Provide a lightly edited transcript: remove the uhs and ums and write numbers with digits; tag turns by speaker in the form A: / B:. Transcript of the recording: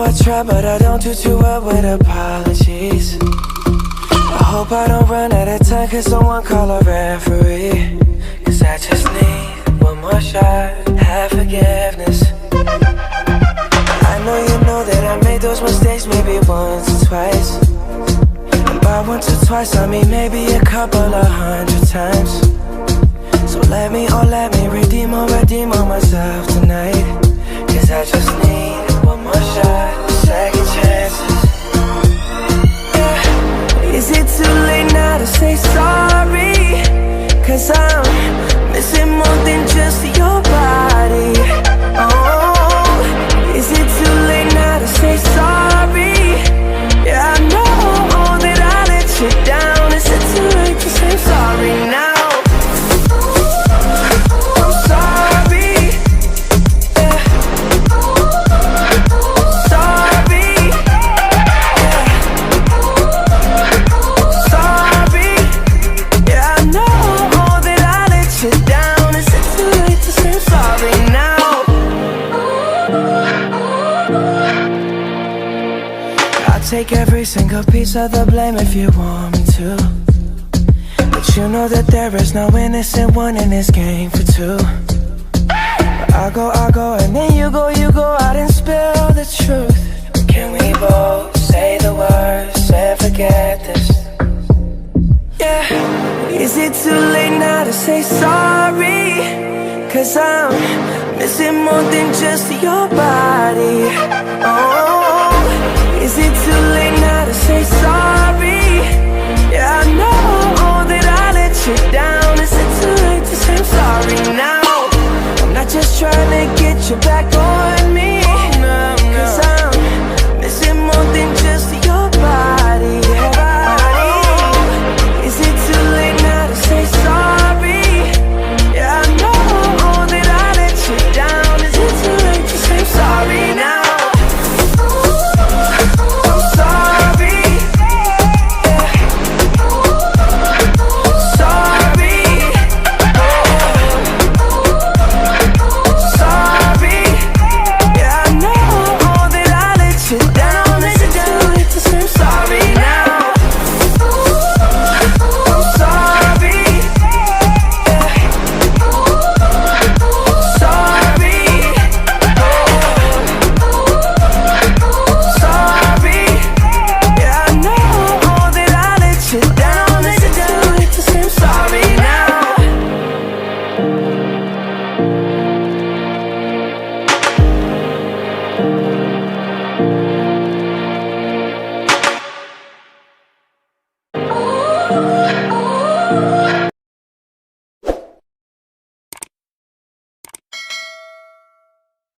A: I try, but I don't do too well with apologies. I hope I don't run out of time, cause someone call a referee. Cause I just need one more shot, have forgiveness. I know you know that I made those mistakes maybe once or twice. And by once or twice I mean maybe a couple of 100 times. So let me redeem on myself tonight. Cause I just need one more shot, second chances. Yeah. Is it too late now to say sorry? Cause I'm missing more than just your body. Oh, is it too late now to say sorry? Yeah, I know that I let you down. Is it too late to say sorry now? Take every single piece of the blame if you want me to. But you know that there is no innocent one in this game for two. But I go, and then you go out and spill the truth. Can we both say the words and forget this? Yeah. Is it too late now to say sorry? Cause I'm missing more than just your body. Oh, is it too late now to say sorry? Yeah, I know that I let you down. Is it too late to say I'm sorry now? I'm not just trying to get you back on me. Cause I'm missing more than just your body. Is it too late now to say sorry? Yeah, I know that I let you down. Is it too late to say I'm sorry now?